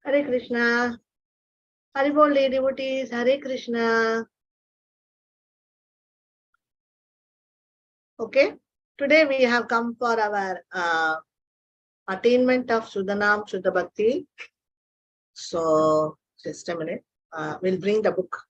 Hare Krishna. Haribol devotees, Hare Krishna. Okay, today we have come for our attainment of Suddha Suddha Bhakti. So, just a minute. We'll bring the book.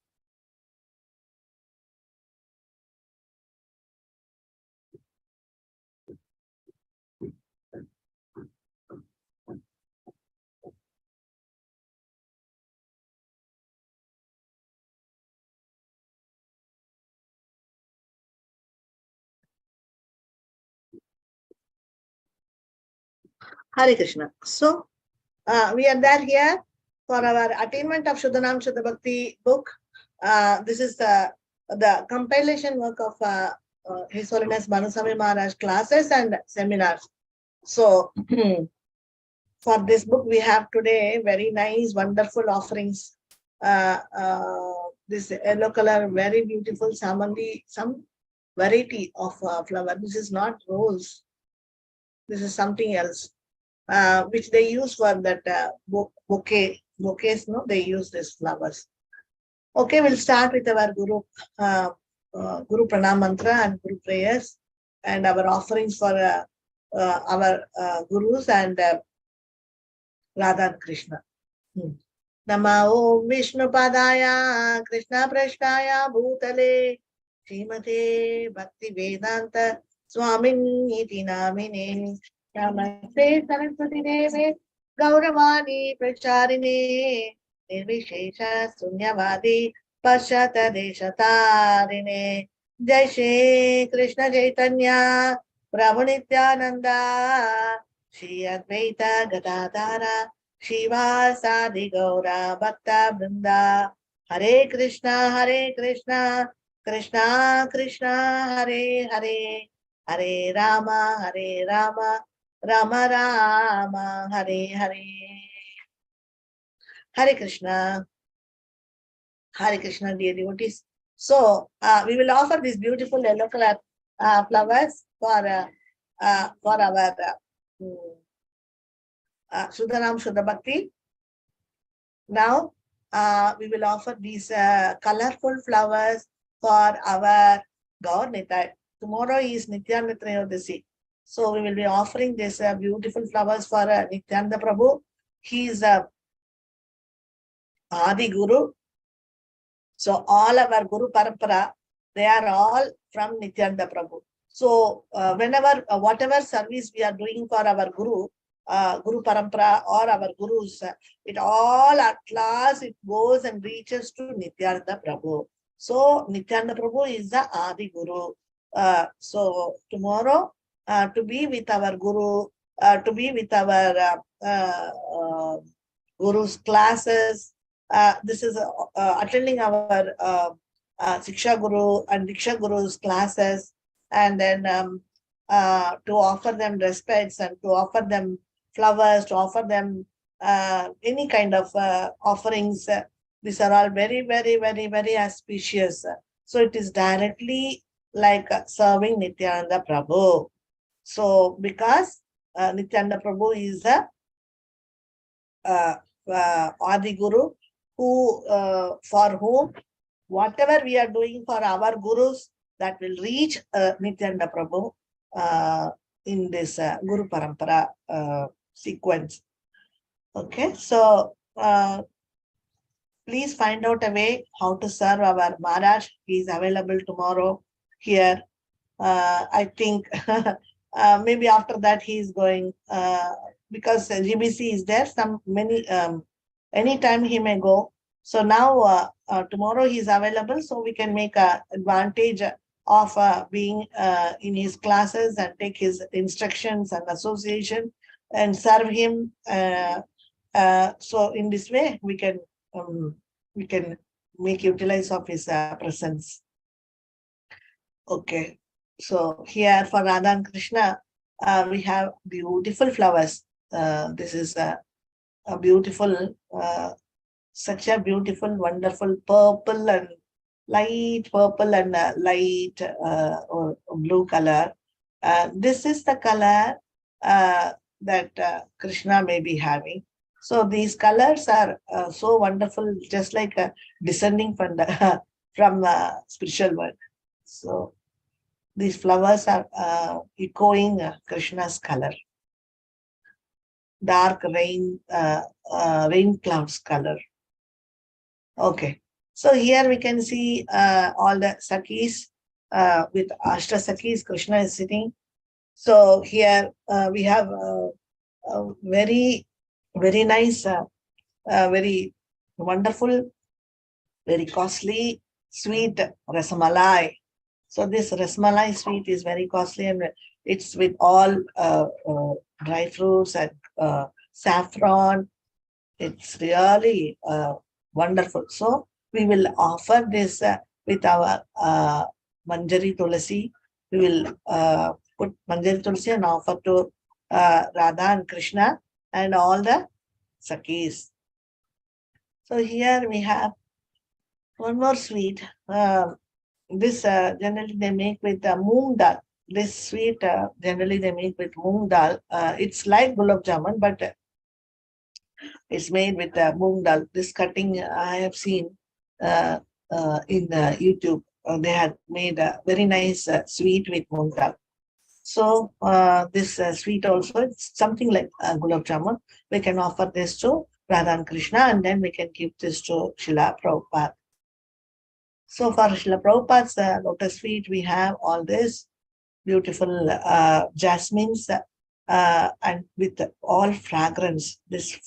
Hare Krishna. So, we are there here for our attainment of Suddha Suddha Bhakti book. This is the compilation work of His Holiness Manusami Maharaj classes and seminars. So, for this book, we have today very nice, wonderful offerings. This yellow color, very beautiful samandi, some variety of flower. This is not rose. This is something else, which they use for that bouquets. No, they use these flowers. Okay, we'll start with our Guru Pranam Mantra and Guru prayers and our offerings for our Gurus and Radha Krishna. Nama Om Vishnu Padaya Krishna Prashtaya Bhutale Srimate Bhakti Vedanta Swamin Iti Namine Namaste Saraswati Deve Gauravani Pracharine Nirvishesha Sunyavadi Paschata Deshatarine Jai Shri Krishna Chaitanya Prabhu Nityananda Shri Advaita Gadadhara Shiva Sadi Gaura Bhakta Vrinda Hare Krishna Krishna Krishna Hare Hare Hare Rama Rama Rama Hare Hare. Hare Krishna, dear devotees. So we will offer these beautiful yellow color flowers for our Suddha Suddha Bhakti. Now we will offer these colorful flowers for our Gaur Nitai. Tomorrow is Nityananda Trayodasi. So we will be offering these beautiful flowers for Nityananda Prabhu. He is Adi Guru. So all our Guru Parampara, they are all from Nityananda Prabhu. So whenever, whatever service we are doing for our Guru Parampara or our Gurus, it all at last it goes and reaches to Nityananda Prabhu. So Nityananda Prabhu is the Adi Guru. So tomorrow to be with our Guru, to be with our Guru's classes, this is attending our Siksha Guru and Diksha Guru's classes, and then to offer them respects and to offer them flowers, to offer them any kind of offerings. These are all very, very, very, very auspicious. So it is directly like serving Nityananda Prabhu. So because Nityananda Prabhu is a Adi Guru, who for whom whatever we are doing for our Gurus, that will reach Nityananda Prabhu in this Guru Parampara sequence. Okay, so please find out a way how to serve our Maharaj. He is available tomorrow here. I think maybe after that he is going, because GBC is there, anytime he may go. So now tomorrow he is available, so we can make an advantage of being in his classes and take his instructions and association and serve him. So in this way we can make utilize of his presence. Okay, so here for Radha and Krishna we have beautiful flowers. This is a beautiful, such a beautiful, wonderful purple and light purple and light or blue color. This is the color that Krishna may be having. So these colors are so wonderful, just like descending from the from spiritual world. So these flowers are echoing Krishna's color, dark rain clouds color. Okay, so here we can see all the Sakis with Ashta Sakis. Krishna is sitting. So here we have very, very nice, very wonderful, very costly, sweet rasamalai. So this rasmalai sweet is very costly, and it's with all dry fruits and saffron. It's really wonderful. So we will offer this with our Manjari Tulasi. We will put Manjari Tulasi and offer to Radha and Krishna and all the Sakis. So here we have one more sweet. This generally they make with moong dal. This sweet generally they make with moong dal. It's like gulab jamun, but it's made with moong dal. This cutting I have seen in YouTube. They had made a very nice sweet with moong dal. So this sweet also, it's something like gulab jamun. We can offer this to Radha and Krishna, and then we can give this to Srila Prabhupada. So for Srila Prabhupada's lotus feet, we have all this beautiful jasmines and with all fragrance. This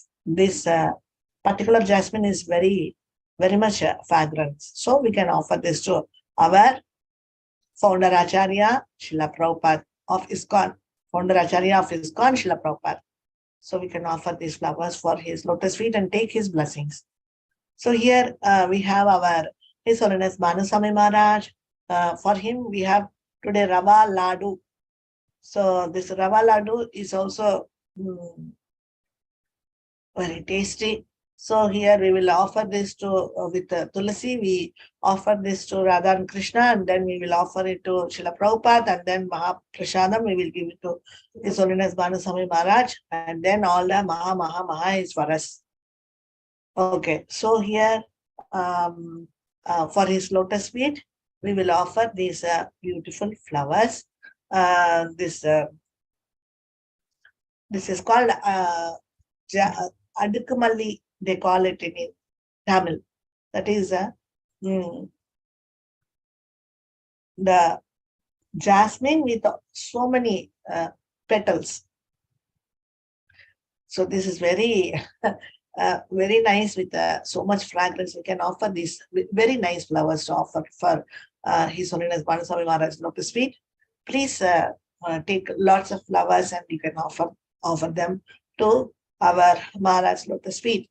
particular jasmine is very, very much fragrance. So we can offer this to our founder Acharya, Srila Prabhupada of ISKCON, founder Acharya of ISKCON, Srila Prabhupada. So we can offer these flowers for his lotus feet and take his blessings. So here we have our His Holiness Manusami Maharaj. For him, we have today Rava Ladu. So this Rava Ladu is also very tasty. So here we will offer this to with Tulasi. We offer this to Radha and Krishna, and then we will offer it to Srila Prabhupada, and then Mahaprasadam we will give it to His Holiness Manusami Maharaj, and then all the Maha is for us. Okay, so here for his lotus feet, we will offer these beautiful flowers. This is called Adukumalli, they call it in Tamil. That is the jasmine with so many petals. So this is very very nice with so much fragrance. We can offer these very nice flowers to offer for His Holiness Manusami Maharaj lotus feet. Please take lots of flowers and you can offer them to our Maharaj lotus feet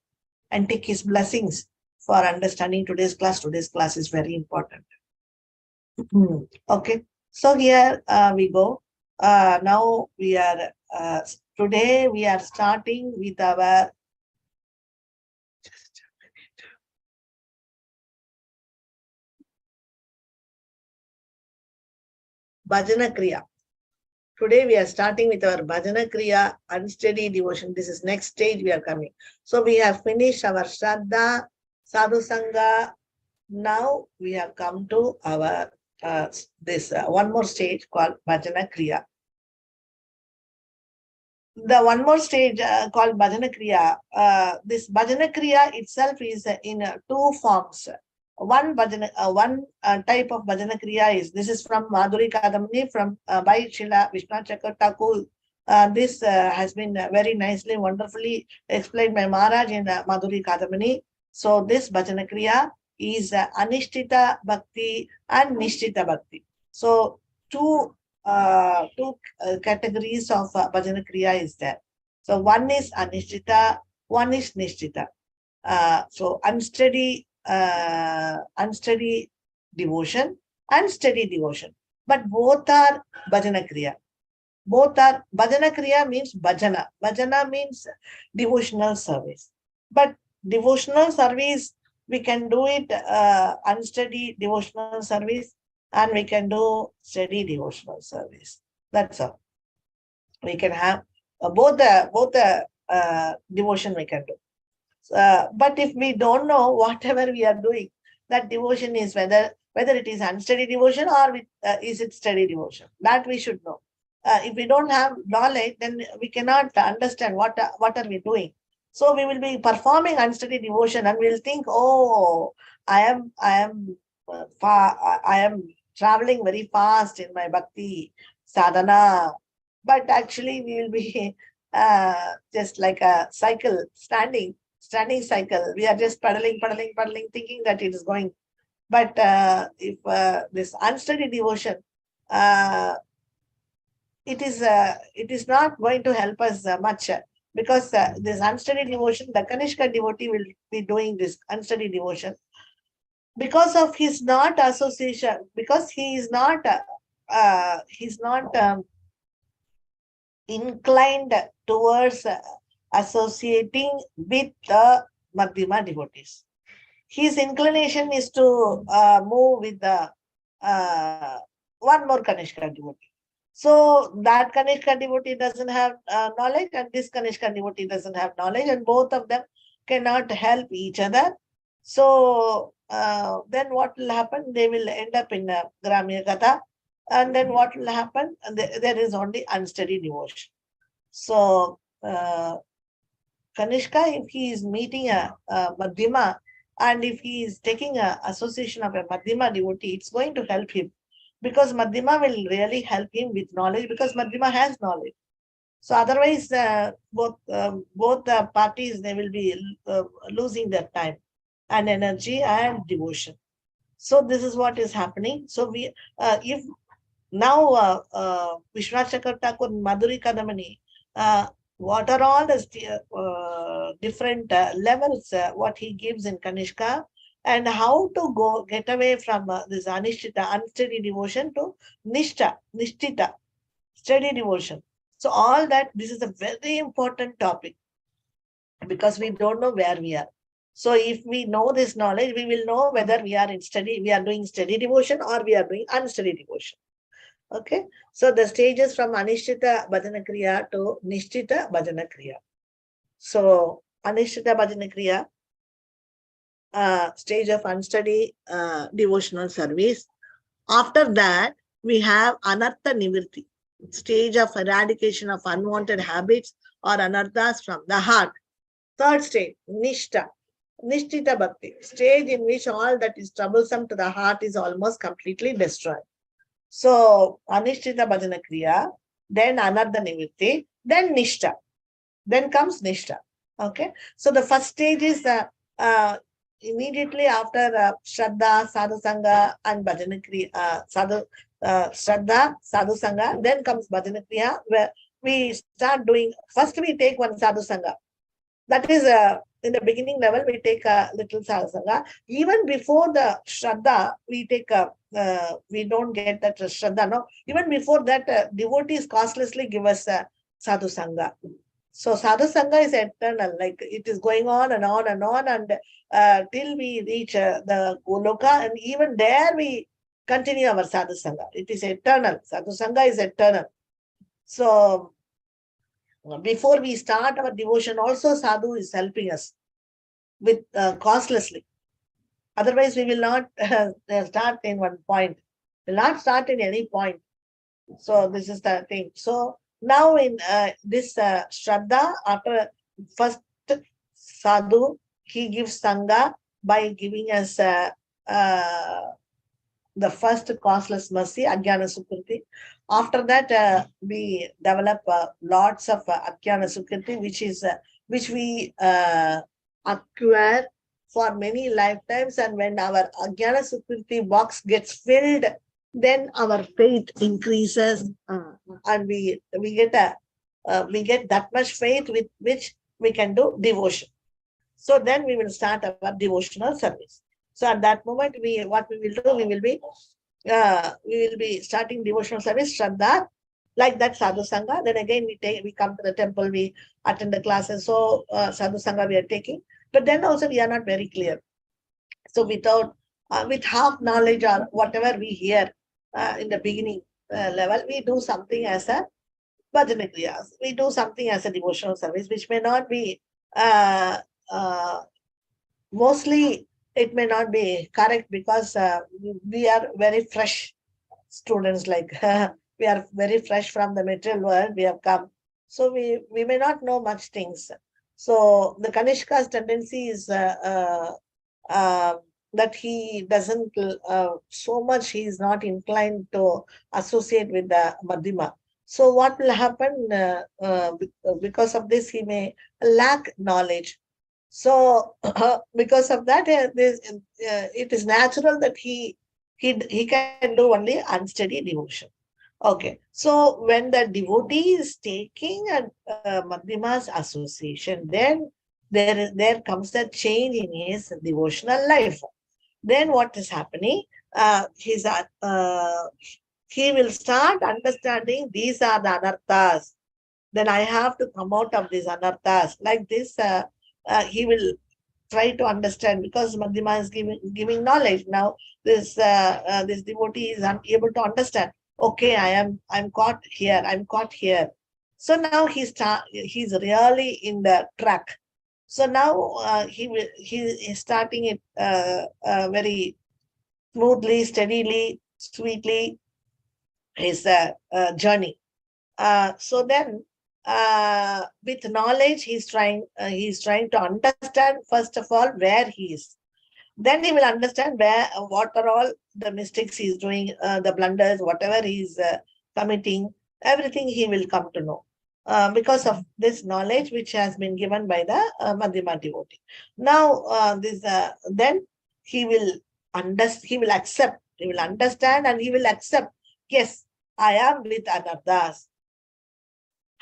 and take his blessings for understanding today's class. Today's class is very important. Okay, so here we go. Now we are today we are starting with our Bhajana Kriya. Today we are starting with our Bhajana Kriya, unsteady devotion. This is next stage we are coming. So we have finished our Shraddha, Sadhu Sangha. Now we have come to our this one more stage called Bhajana Kriya. The one more stage called Bhajana Kriya. This Bhajana Kriya itself is in two forms. One type of Bhajana Kriya is, this is from Madhuri Kadamani from by Srila Vishwanath Chakravarti Thakur. This has been very nicely, wonderfully explained by Maharaj in Madhuri Kadamani. So this Bhajana Kriya is Anishtita Bhakti and Nishtita Bhakti. So two categories of Bhajana Kriya is there. So one is Anishtita, one is Nishtita. So unsteady devotion and steady devotion. But both are Bhajana Kriya. Both are Bhajana Kriya means bhajana. Bhajana means devotional service. But devotional service, we can do it unsteady devotional service, and we can do steady devotional service. That's all. We can have both the devotion we can do. But if we don't know whatever we are doing, that devotion is whether it is unsteady devotion or is it steady devotion. That we should know. If we don't have knowledge, then we cannot understand what are we doing. So we will be performing unsteady devotion, and we'll think, oh, I am I am traveling very fast in my bhakti sadhana, but actually we will be just like a cycle, standing cycle. We are just pedaling, thinking that it is going. But if this unsteady devotion, it is not going to help us much, because this unsteady devotion, the Kanishka devotee will be doing this unsteady devotion because of his not association, because he is not inclined towards associating with the Madhyama devotees. His inclination is to move with the one more Kanishka devotee. So that Kanishka devotee doesn't have knowledge, and this Kanishka devotee doesn't have knowledge, and both of them cannot help each other. So then what will happen? They will end up in Gramya Katha, and then what will happen? There is only unsteady devotion. So Kanishka, if he is meeting a Madhyama, and if he is taking an association of a Madhyama devotee, it's going to help him, because Madhyama will really help him with knowledge, because Madhyama has knowledge. So otherwise, both the parties, they will be losing their time and energy and devotion. So this is what is happening. So we, if now Vishwanath Chakravarti Thakur, Madhuri Kadamani, what are all the different levels what he gives in Kanishka, and how to get away from this anishtita, unsteady devotion, to nishtita, steady devotion. So all that, this is a very important topic, because we don't know where we are. So if we know this knowledge, we will know whether we are doing steady devotion, or we are doing unsteady devotion. Okay, so the stages from anishtita bhajana kriya to nishtita bhajana kriya. So anishtita bhajana kriya, stage of unsteady devotional service. After that, we have anartha nivirti, stage of eradication of unwanted habits or anarthas from the heart. Third stage, nishta, nishtita bhakti, stage in which all that is troublesome to the heart is almost completely destroyed. So anishtita bhajana kriya, then anartha nivirti, then nishta, then comes nishta. Okay, so the first stage is immediately after Shraddha, Sadhu Sangha, and Bhajana Kriya, Shraddha, Sadhu Sangha, then comes Bhajana Kriya, where we start doing, first we take one Sadhu Sangha. That is in the beginning level, we take a little Sadhu Sangha. Even before the Shraddha, we take we don't get that Shraddha, no. Even before that, devotees costlessly give us Sadhu Sangha. So Sadhu Sangha is eternal, like it is going on and on and on, and till we reach the Goloka, and even there we continue our Sadhu Sangha. It is eternal. Sadhu Sangha is eternal. So before we start our devotion, also Sadhu is helping us with costlessly. Otherwise, we will not start in one point. We will not start in any point. So this is the thing. So now in this Shraddha, after first Sadhu, he gives Sangha by giving us the first causeless mercy, Ajnana Sukriti. After that, we develop lots of Ajnana Sukriti, which we acquire for many lifetimes. And when our Ajnana Sukriti box gets filled, then our faith increases, and we get that much faith with which we can do devotion. So then we will start our devotional service. So at that moment, we will be starting devotional service, Shraddha, like that Sadhu Sangha. Then again we come to the temple, we attend the classes. So Sadhu Sangha we are taking, but then also we are not very clear. So with half knowledge or whatever we hear in the beginning level, we do something as a bhajana kriyas. We do something as a devotional service, which may not be uh, uh, mostly it may not be correct because we are very fresh students, like we are very fresh from the material world, we have come. So we may not know much things. So the Kanishka's tendency is uh, that he doesn't so much, he is not inclined to associate with the Madhima. So what will happen because of this, he may lack knowledge. So because of that, it is natural that he can do only unsteady devotion. Okay, so when the devotee is taking a Madhyamas association, then there comes a change in his devotional life. Then what is happening? He will start understanding these are the anarthas. Then I have to come out of these anarthas. Like this, he will try to understand, because Madhyama is giving knowledge. Now this devotee is unable to understand. Okay, I'm caught here. I'm caught here. So now he's really in the track. So now he is starting it very smoothly, steadily, sweetly, his journey. So then, with knowledge, he's trying to understand first of all where he is. Then he will understand what are all the mistakes he's doing, the blunders, whatever he's committing, everything he will come to know. Because of this knowledge which has been given by the Madhyama devotee. Now, then he will he will accept, he will understand, and he will accept. Yes, I am with Anarthas.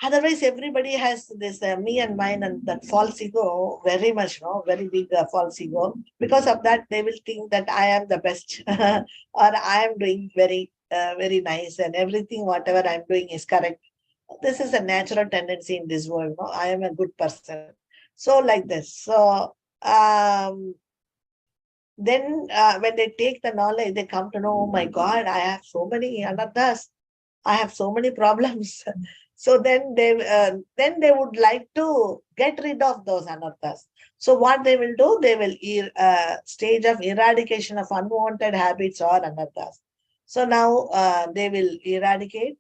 Otherwise, everybody has this me and mine and that false ego very much, no, very big false ego. Because of that, they will think that I am the best or I am doing very nice, and everything, whatever I'm doing is correct. This is a natural tendency in this world. No, I am a good person. So like this. So then when they take the knowledge, they come to know, oh my God, I have so many anarthas. I have so many problems. So then they would like to get rid of those anarthas. So what they will do, they will stage of eradication of unwanted habits or anarthas. So now they will eradicate.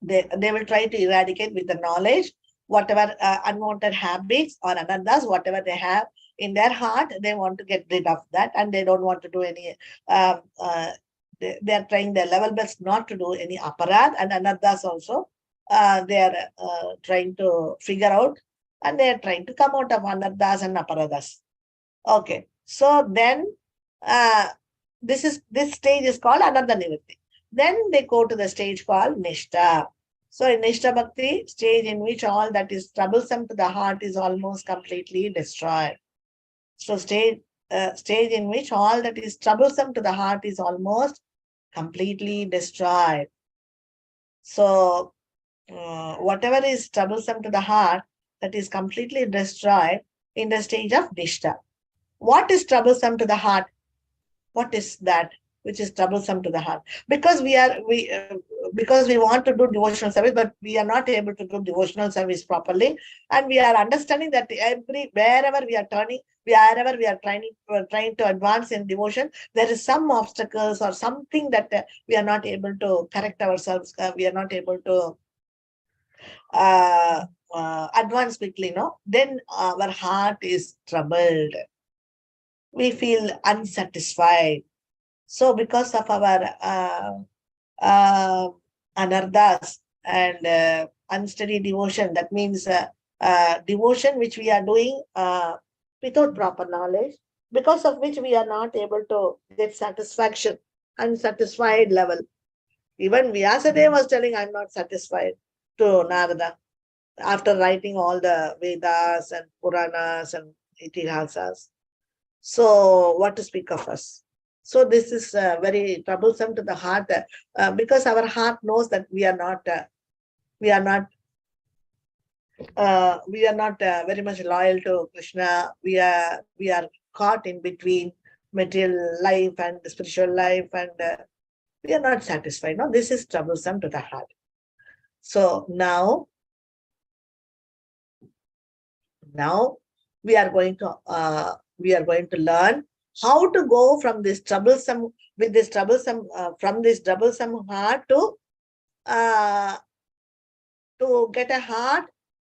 They will try to eradicate with the knowledge whatever unwanted habits or anarthas, whatever they have in their heart. They want to get rid of that, and they don't want to do any. They are trying their level best not to do any aparad, and anarthas also they are trying to figure out, and they are trying to come out of anarthas and aparadas. Okay, so then uh, this stage is called anartha nivritti. Then they go to the stage called Nishta. So in Nishta Bhakti, stage in which all that is troublesome to the heart is almost completely destroyed. So stage in which all that is troublesome to the heart is almost completely destroyed. So whatever is troublesome to the heart, that is completely destroyed in the stage of Nishta. What is troublesome to the heart? What is that which is troublesome to the heart? Because we want to do devotional service, but we are not able to do devotional service properly, and we are understanding that wherever we are turning, wherever we are trying to advance in devotion, there is some obstacles or something that we are not able to correct ourselves. We are not able to advance quickly. No, then our heart is troubled. We feel unsatisfied. So because of our anarthas and unsteady devotion, that means devotion which we are doing without proper knowledge, because of which we are not able to get satisfaction, unsatisfied level. Even Vyasadeva was telling, I'm not satisfied, to Narada, after writing all the Vedas and Puranas and Itihasas. So what to speak of us? So this is very troublesome to the heart, because our heart knows that we are not very much loyal to Krishna. We are caught in between material life and spiritual life, and we are not satisfied. No, this is troublesome to the heart. So now we are going to learn how to go from this troublesome from this troublesome heart uh, to get a heart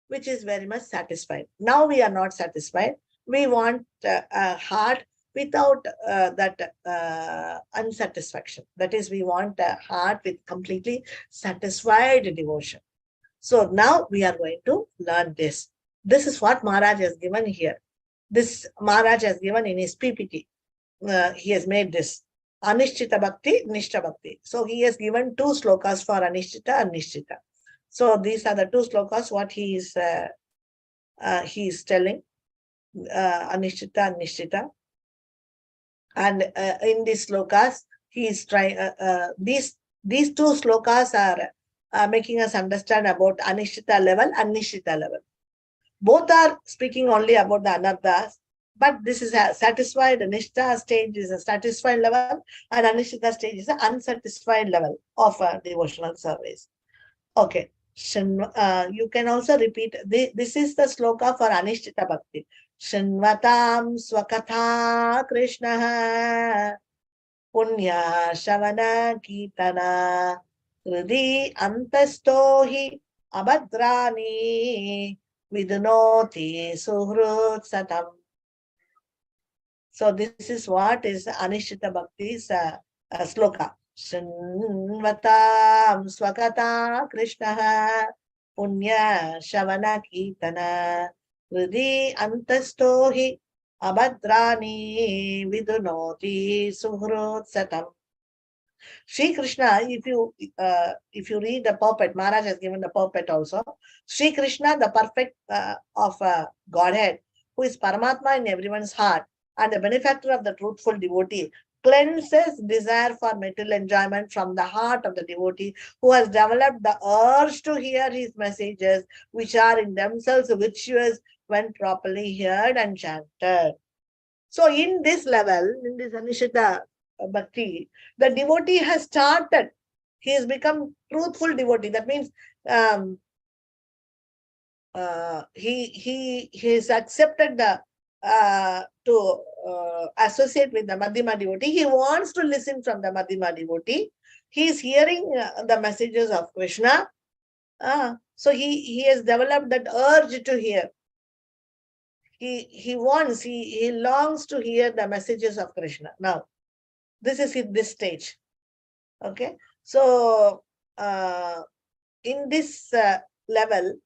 which is very much satisfied. Now we are not satisfied. We want a heart without that unsatisfaction. That is, we want a heart with completely satisfied devotion. So now we are going to learn this. This is what Maharaj has given here. This Maharaj has given in his PPT. He has made this. Anishtita Bhakti, Nishta Bhakti. So he has given two slokas for Anishtita and Nishtita. So these are the two slokas what he is telling, Anishtita and Nishtita. And in these slokas, he is trying, these two slokas are making us understand about Anishtita level and Nishtita level. Both are speaking only about the anarthas, but this is a satisfied. Nishtha stage is a satisfied level, and Anishtita stage is an unsatisfied level of devotional service. Okay. You can also repeat. This is the sloka for Anishtita Bhakti. Shinvatam swakatha Krishna punya shavana kitana hridi antastohi abhadrani vidunoti suhrut satam. So this is what is Anishtita Bhakti's sloka. Shinvatam swakata Krishna punya shavana kitana hridi antastohi abhadrani vidunoti suhrut satam. Sri Krishna, if you read the purport, Maharaj has given the purport also. Sri Krishna, the perfect of Godhead, who is Paramatma in everyone's heart and the benefactor of the truthful devotee, cleanses desire for material enjoyment from the heart of the devotee who has developed the urge to hear his messages, which are in themselves virtuous when properly heard and chanted. So in this level, in this Anishtita Bhakti, the devotee has started. He has become truthful devotee. That means he has accepted the to associate with the Madhyama devotee. He wants to listen from the Madhyama devotee. He is hearing the messages of Krishna. So he has developed that urge to hear. He longs to hear the messages of Krishna. Now, this is in this stage. Okay. So in this level,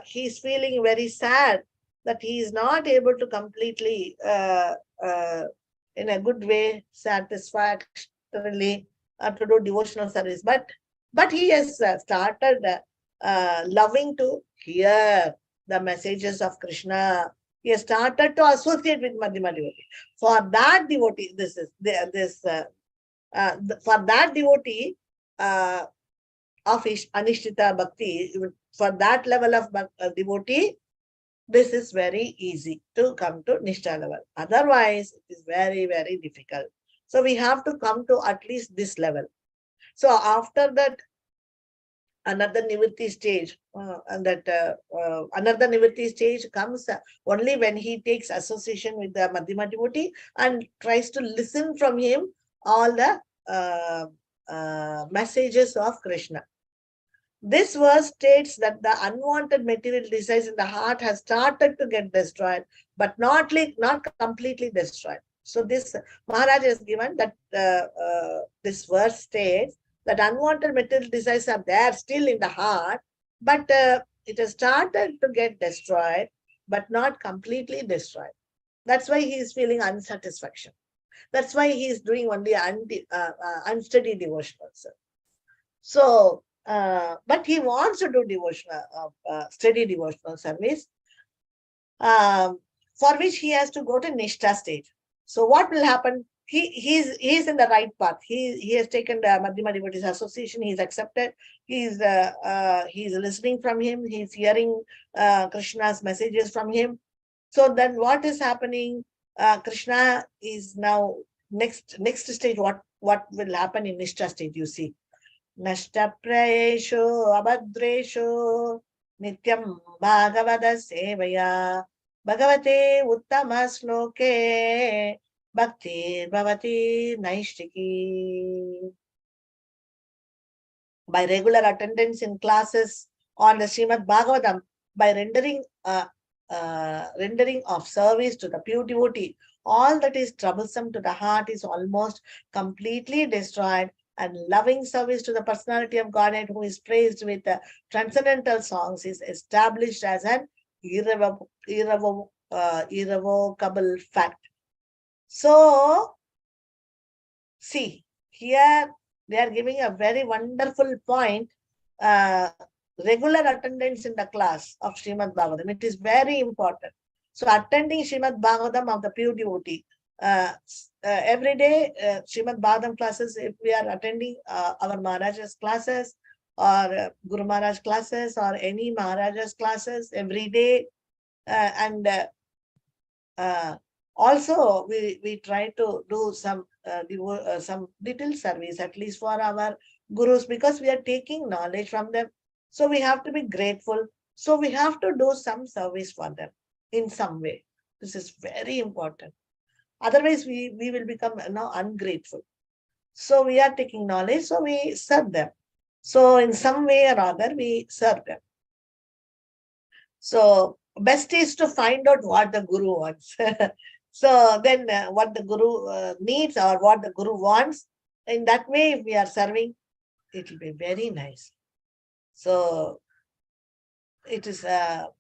he is feeling very sad that he is not able to completely, in a good way, satisfactorily to do devotional service. But he has started loving to hear the messages of Krishna. He has started to associate with Madhyama devotee. For that devotee, for that devotee of Anishtita Bhakti, for that level of devotee, this is very easy to come to Nishtha level. Otherwise, it is very, very difficult. So we have to come to at least this level. So after that, another Nivritti stage, another Nivritti stage comes only when he takes association with the Madhyama devotee and tries to listen from him all the messages of Krishna. This verse states that the unwanted material desires in the heart has started to get destroyed, but not completely destroyed. So this Maharaj has given that this verse states that unwanted material desires are there still in the heart, but it has started to get destroyed, but not completely destroyed. That's why he is feeling unsatisfaction. That's why he is doing only unsteady devotional. So, but he wants to do devotional, steady devotional service, for which he has to go to Nishtha stage. So what will happen? He's in the right path. He has taken the Madhyama Devotees Association. He's accepted. He's listening from him. He's hearing Krishna's messages from him. So then what is happening? Krishna is now next stage. What will happen in Nishtha stage? You see, Nashtaprayeshu abhadreshu nityam bhagavada sevaya bhagavate uttama sloke bhakti bhavati naishtiki. By regular attendance in classes on the Srimad Bhagavatam, by rendering of service to the pure devotee, all that is troublesome to the heart is almost completely destroyed, and loving service to the personality of Godhead, who is praised with transcendental songs, is established as an irrevocable fact. So, see, here they are giving a very wonderful point. Regular attendance in the class of Srimad Bhagavatam. It is very important. So attending Srimad Bhagavatam of the pure devotee. Every day, Srimad Bhagavatam classes, if we are attending our Maharaja's classes or Guru Maharaj classes or any Maharaja's classes every day, and also we try to do some little service, at least for our gurus, because we are taking knowledge from them. So we have to be grateful. So we have to do some service for them in some way. This is very important. Otherwise, we will become ungrateful. So we are taking knowledge, so we serve them. So in some way or other, we serve them. So best is to find out what the guru wants. So then what the guru needs or what the guru wants, in that way, if we are serving, it will be very nice. So it is a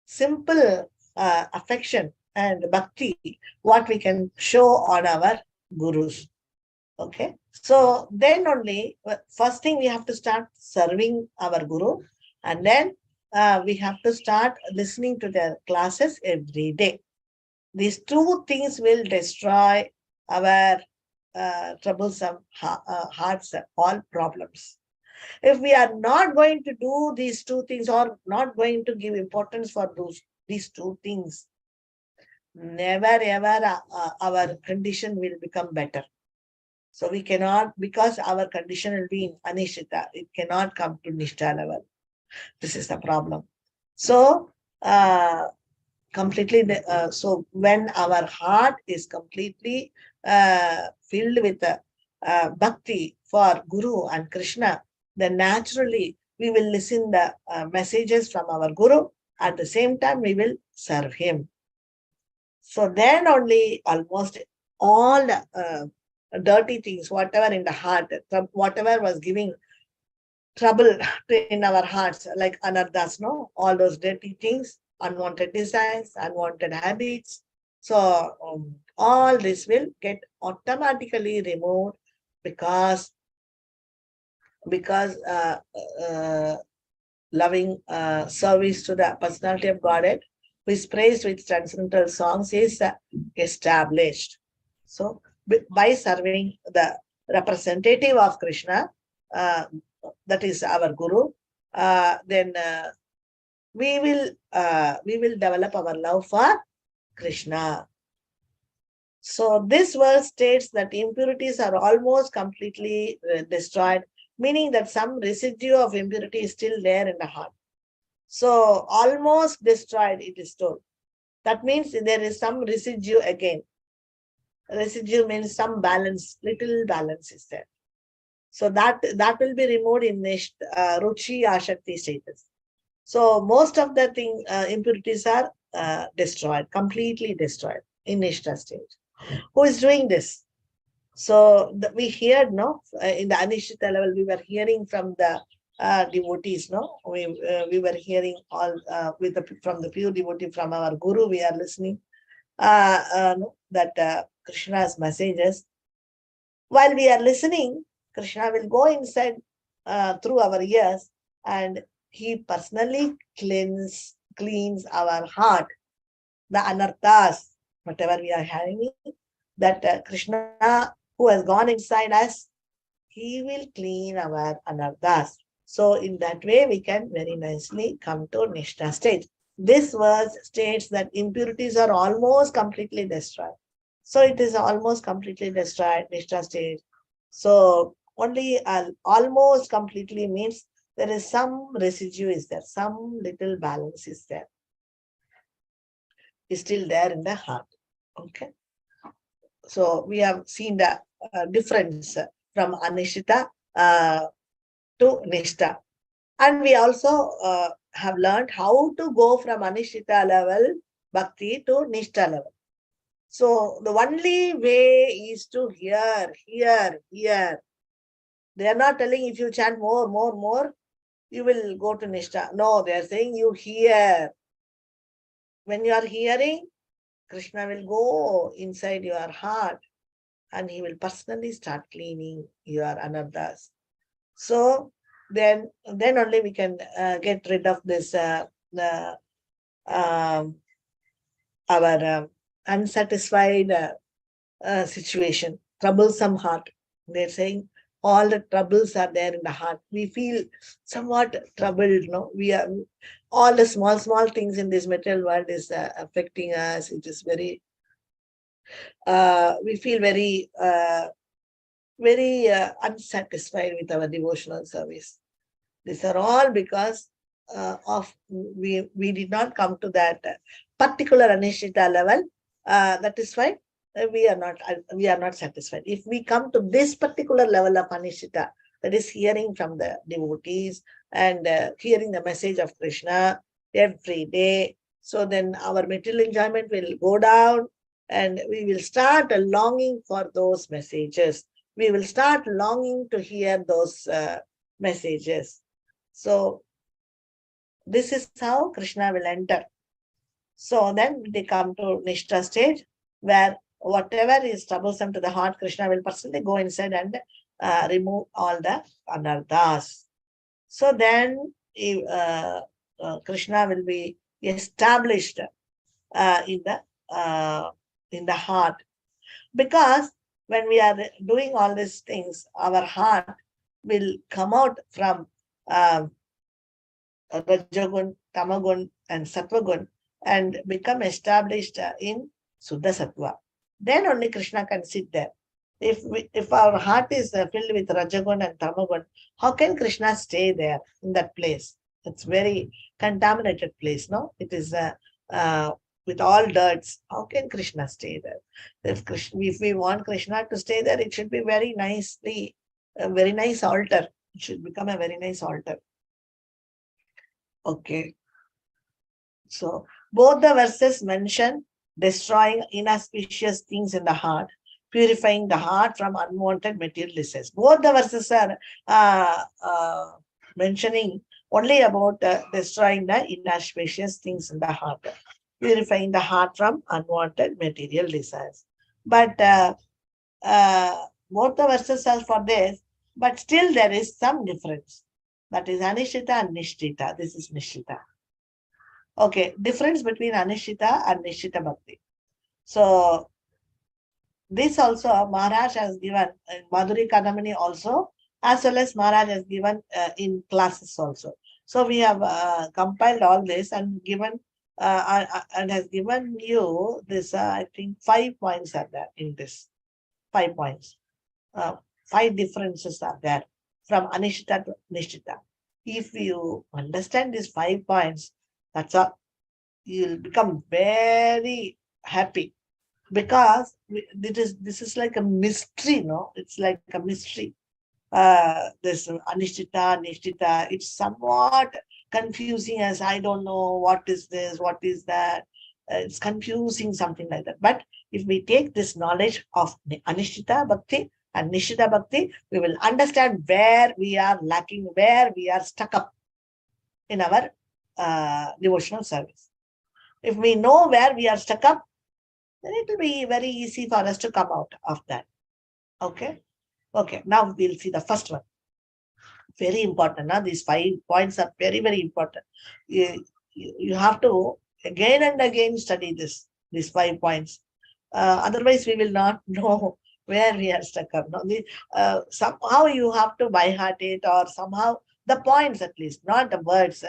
simple affection and bhakti what we can show on our gurus. Okay, so then only first thing we have to start serving our guru, and then we have to start listening to their classes every day. These two things will destroy our troublesome hearts, all problems. If we are not going to do these two things or not going to give importance for these two things, never ever our condition will become better. So we cannot, because our condition will be in Anishita, it cannot come to Nishtha level. This is the problem. So so when our heart is completely filled with bhakti for Guru and Krishna, then naturally we will listen the messages from our Guru. At the same time, we will serve him. So then only almost all dirty things, whatever in the heart, whatever was giving trouble in our hearts, like anarthas, no? All those dirty things, unwanted desires, unwanted habits. So all this will get automatically removed because loving service to the personality of Godhead, who is praised with transcendental songs, is established. So by serving the representative of Krishna, that is our Guru, then we will develop our love for Krishna. So this verse states that impurities are almost completely destroyed, meaning that some residue of impurity is still there in the heart. So almost destroyed, it is told. That means there is some residue again. Residue means some balance, little balance is there. So that will be removed in Ruchi Ashakti status. So most of the impurities are destroyed, completely destroyed in Nishta stage. Who is doing this? So we heard, no, in the Anishita level, we were hearing from the devotees, no, we were hearing all from the pure devotee, from our Guru, we are listening that Krishna's messages. While we are listening, Krishna will go inside through our ears, and he personally cleans our heart, the anarthas, whatever we are having, that Krishna, who has gone inside us, he will clean our anarthas. So in that way, we can very nicely come to Nishtha stage. This verse states that impurities are almost completely destroyed. So it is almost completely destroyed, Nishta stage. So only almost completely means there is some residue is there, some little balance is there, is still there in the heart. Okay. So we have seen the difference from Anishita to Nishta. And we also have learned how to go from Anishita level Bhakti to Nishta level. So the only way is to hear, hear, hear. They are not telling if you chant more, more, more, you will go to Nishta. No, they are saying you hear. When you are hearing, Krishna will go inside your heart and he will personally start cleaning your anarthas. So then only we can get rid of this um, our unsatisfied situation, troublesome heart. They're saying all the troubles are there in the heart. We feel somewhat troubled, no? We are all the small, small things in this material world is affecting us. It is very, we feel very, very unsatisfied with our devotional service. These are all because of we did not come to that particular Anishita level. That is why we are not satisfied. If we come to this particular level of Anishita, that is hearing from the devotees and hearing the message of Krishna every day, so then our material enjoyment will go down and we will start longing for those messages. We will start longing to hear those messages. So this is how Krishna will enter. So then they come to Nishta stage, where whatever is troublesome to the heart, Krishna will personally go inside and remove all the anarthas. So then Krishna will be established uh, in the in the heart, because when we are doing all these things, our heart will come out from Rajagun, Tamagun, and Sattvagun and become established in Suddha Sattva. Then only Krishna can sit there. If our heart is filled with Rajagun and Tamagun, how can Krishna stay there in that place? It's very contaminated place, no? It is uh, with all dirts. How can Krishna stay there? If we want Krishna to stay there, it should be very nicely, a very nice altar. It should become a very nice altar. Okay. So both the verses mention destroying inauspicious things in the heart, purifying the heart from unwanted material desires. Both the verses are mentioning only about destroying the inauspicious things in the heart, purifying the heart from unwanted material desires. But both the verses are for this, but still there is some difference. That is Anishita and Nishtita. This is Nishtita. Okay, difference between Anishita and Nishita Bhakti. So this also Maharaj has given in Madhuri Kadamani also, as well as Maharaj has given in classes also. So we have compiled all this and given and has given you this. I think 5 points are there in this. 5 points. 5 differences are there from Anishita to Nishita. If you understand these 5 points, that's all. You'll become very happy, because this is like a mystery, no? It's like a mystery. This Anishtita, Nishtita, it's somewhat confusing as I don't know what is this, what is that. It's confusing, something like that. But if we take this knowledge of Anishtita Bhakti and Nishtita Bhakti, we will understand where we are lacking, where we are stuck up in our devotional service. If we know where we are stuck up, then it will be very easy for us to come out of that. Okay. Okay. Now we'll see the first one. Very important. Now these 5 points are very, very important. You have to again and again study these 5 points. Otherwise, we will not know where we are stuck up. No? Somehow you have to by heart it, or somehow the points at least, not the words.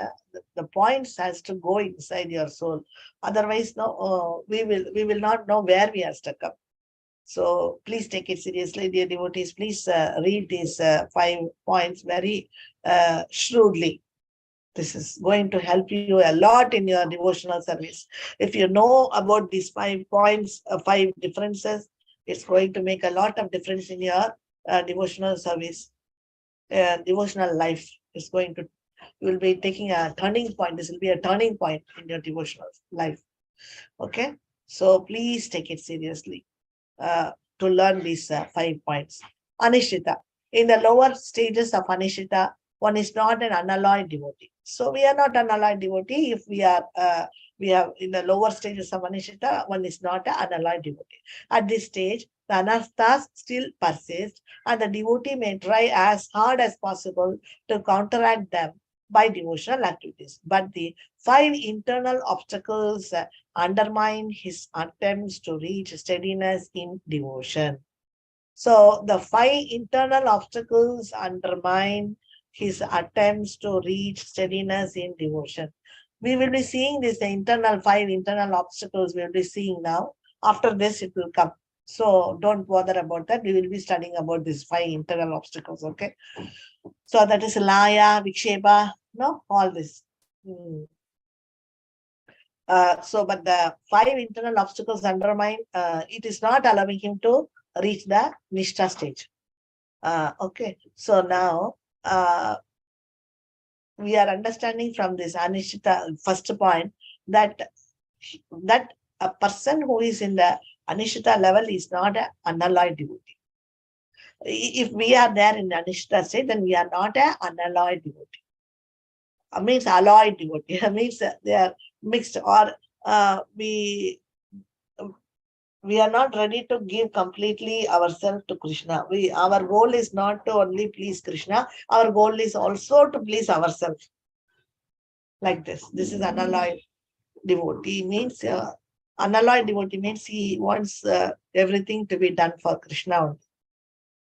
The points has to go inside your soul. Otherwise, no, we will not know where we are stuck up. So please take it seriously, dear devotees. Please read these 5 points very shrewdly. This is going to help you a lot in your devotional service. If you know about these 5 points, 5 differences, it's going to make a lot of difference in your devotional service, devotional life. Is going to, you will be taking a turning point. This will be a turning point in your devotional life. Okay, so please take it seriously to learn these 5 points. Anishita. In the lower stages of Anishita, one is not an unalloyed devotee. So we are not an unalloyed devotee. If we are in the lower stages of Anishita, one is not an unalloyed devotee. At this stage, the anarthas still persist, and the devotee may try as hard as possible to counteract them by devotional activities. But the 5 internal obstacles undermine his attempts to reach steadiness in devotion. So the 5 internal obstacles undermine his attempts to reach steadiness in devotion. We will be seeing this, the 5 internal obstacles we will be seeing now. After this, it will come. So don't bother about that. We will be studying about these 5 internal obstacles, okay? So that is Laya, Vikshepa, no, all this. But the 5 internal obstacles undermine, it is not allowing him to reach the Nishta stage. Okay, so now we are understanding from this Anishita first point that a person who is in the Anishita level is not an unalloyed devotee. If we are there in the Anishita state, then we are not an unalloyed devotee. Means alloyed devotee. Means they are mixed, or we are not ready to give completely ourselves to Krishna. Our goal is not to only please Krishna. Our goal is also to please ourselves. Like this. This is unalloyed devotee. Means unalloyed devotee means he wants everything to be done for Krishna.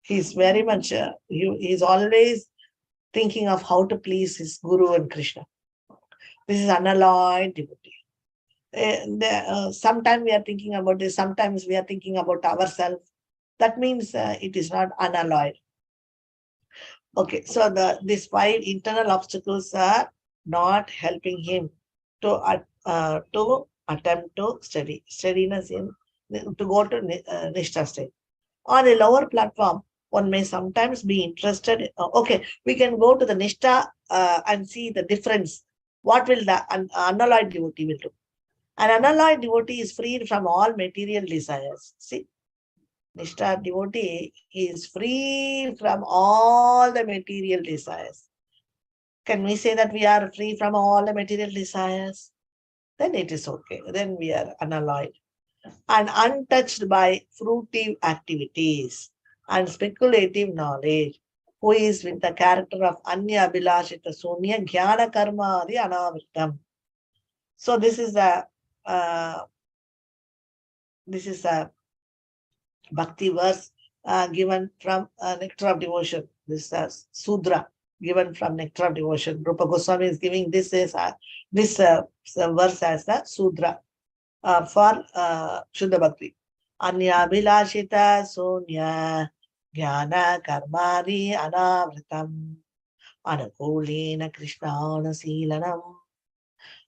He's very much, he's always thinking of how to please his Guru and Krishna. This is unalloyed devotee. Sometimes we are thinking about this, sometimes we are thinking about ourselves. That means it is not unalloyed. Okay, so these 5 internal obstacles are not helping him to attempt to steadiness to go to Nishta state. On a lower platform, one may sometimes be interested. Okay, we can go to the Nishta and see the difference. What will the unalloyed devotee will do? An unalloyed devotee is freed from all material desires. See, Nishta devotee is free from all the material desires. Can we say that we are free from all the material desires? Then it is okay. Then we are unalloyed and untouched by fruitive activities and speculative knowledge, who is with the character of Anya Abhilashita Sunya Jnana Karma Adi Anavritam. So this is a Bhakti verse given from Nectar of Devotion. This is Sudra given from Nectar of Devotion. Rupa Goswami is giving this verse as the Sudra for Suddha Bhakti. Anya Abhilashita Sunya Jnana Karmari Anavritam Anukulena Krishnana Silanam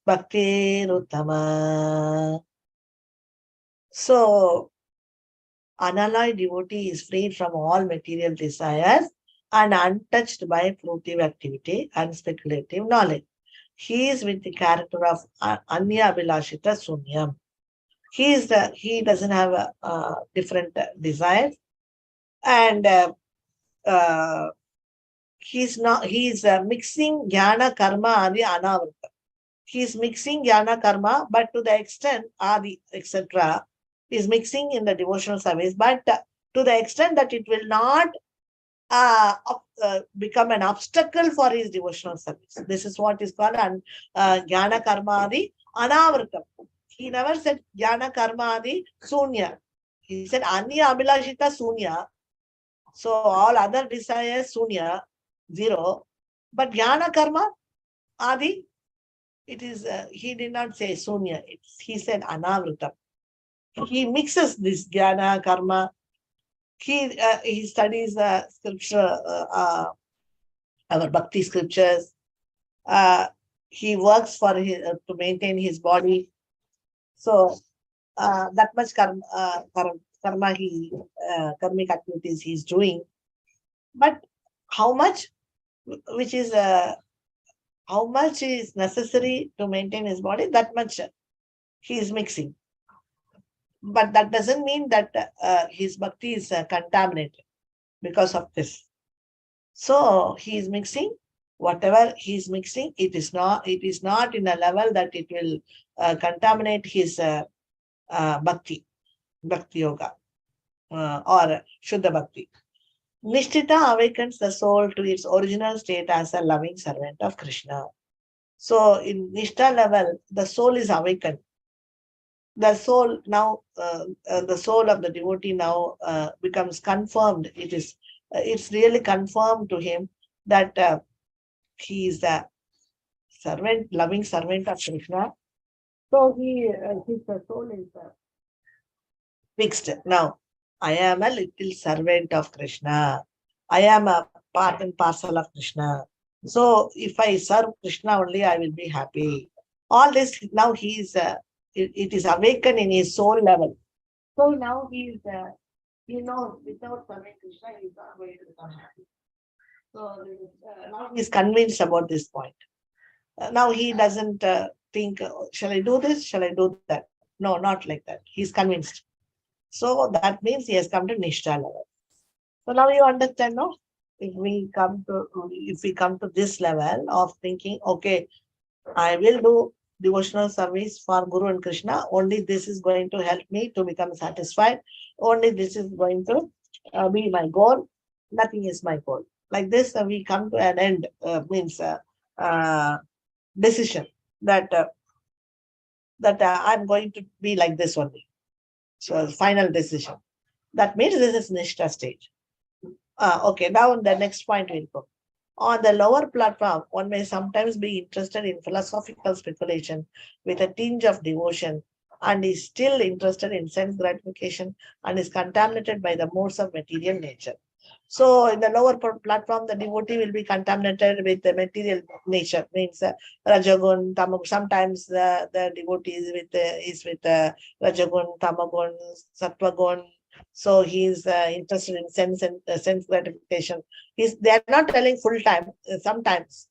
Bhakti Ruttama. So, unalloyed devotee is freed from all material desires and untouched by fruitive activity and speculative knowledge. He is with the character of Anya Abhilashita Sunyam. He doesn't have different desires, and he's mixing jnana karma adi anavrita. He's mixing jnana karma, but to the extent adi etc. is mixing in the devotional service, but to the extent that it will not become an obstacle for his devotional service. This is what is called jnana karma adi anavritam. He never said jnana karma adi sunya. He said anya abhilashita sunya. So all other desires sunya, 0. But jnana karma adi, it is, he did not say sunya. He said anavritam. He mixes this jnana, karma, He studies scripture, our bhakti scriptures. Uh, he works for to maintain his body. So that much karma karmic activities he's doing. But how much, which is how much is necessary to maintain his body, that much he is mixing. But that doesn't mean that his bhakti is contaminated because of this. So he is mixing whatever he is mixing. It is not in a level that it will contaminate his bhakti yoga or Shuddha Bhakti. Nishtita awakens the soul to its original state as a loving servant of Krishna. So in Nishtha level, the soul is awakened. The soul now, the soul of the devotee now becomes confirmed. It's really confirmed to him that he is a servant, loving servant of Krishna. So his soul is fixed. Now, I am a little servant of Krishna. I am a part and parcel of Krishna. So if I serve Krishna only, I will be happy. All this now it is awakened in his soul level. So now he knows without serving Krishna, he is not going to become happy. So now he is convinced about this point. Now he doesn't think, shall I do this? Shall I do that? No, not like that. He's convinced. So that means he has come to Nishtha level. So now you understand, no? If we come to this level of thinking, okay, I will do devotional service for Guru and Krishna. Only this is going to help me to become satisfied. Only this is going to be my goal. Nothing is my goal. Like this, we come to an end, means decision that I'm going to be like this only. So final decision. That means this is Nishtha stage. Okay, now the next point will go. On the lower platform, one may sometimes be interested in philosophical speculation with a tinge of devotion and is still interested in sense gratification and is contaminated by the modes of material nature. So in the lower platform, the devotee will be contaminated with the material nature, means Rajagun, Tamagun. Sometimes the devotee is with Rajagun, Tamagun, Sattvagun. So he is interested in sense gratification. They are not telling full time. Sometimes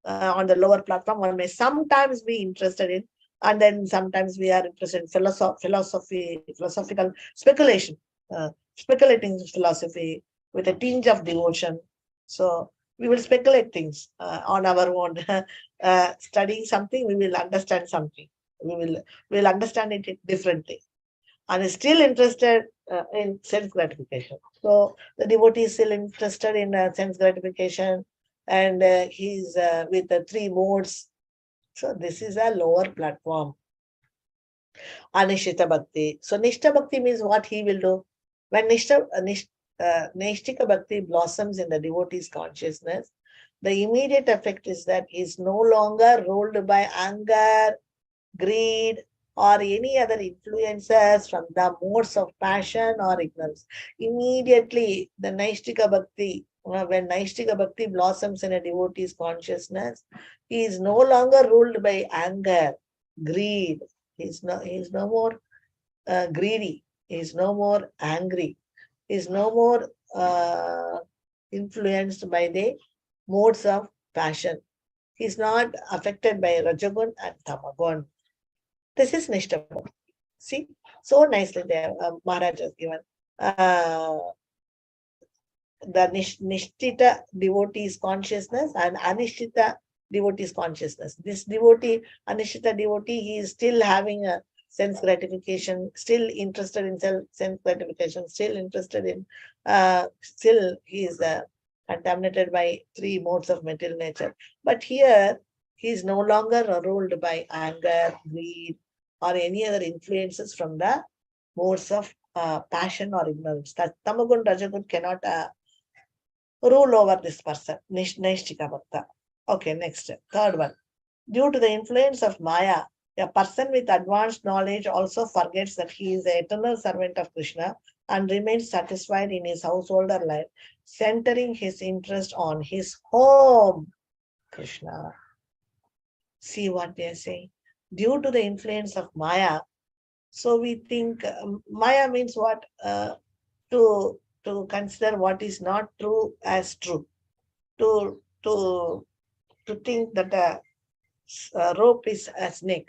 on the lower platform, one may sometimes be interested in, and then sometimes we are interested in philosophical speculation, speculating philosophy with a tinge of devotion. So we will speculate things on our own. Studying something, we will understand something. We will understand it differently, and is still interested in sense gratification. So the devotee is still interested in sense gratification, and he's with the three modes. So this is a lower platform. Anishita Bhakti. So Nishtha Bhakti means what he will do. When Naishtika Bhakti blossoms in the devotee's consciousness, the immediate effect is that he is no longer ruled by anger, greed, or any other influences from the modes of passion or ignorance. Immediately, the Naishtika Bhakti, when Naishtika Bhakti blossoms in a devotee's consciousness, he is no longer ruled by anger, greed. He is no more greedy. He is no more angry. He is no more influenced by the modes of passion. He is not affected by Rajagun and Tamagun. This is Nishtha Bhakti. See, so nicely there, Maharaj has given. The Nishtita devotee's consciousness and Anishtita devotee's consciousness. This devotee, Anishtita devotee, he is still having a sense gratification, still interested in sense gratification, still interested in, still he is contaminated by three modes of material nature. But here, he is no longer ruled by anger, greed, or any other influences from the modes of passion or ignorance. That Tamagun, Rajagun cannot rule over this person, Naishtika Bhakta. Okay, next, third one. Due to the influence of Maya, a person with advanced knowledge also forgets that he is the eternal servant of Krishna and remains satisfied in his householder life, centering his interest on his home. Krishna. See what they are saying. Due to the influence of Maya, so we think Maya means what? To consider what is not true as true. To to to think that a rope is a snake.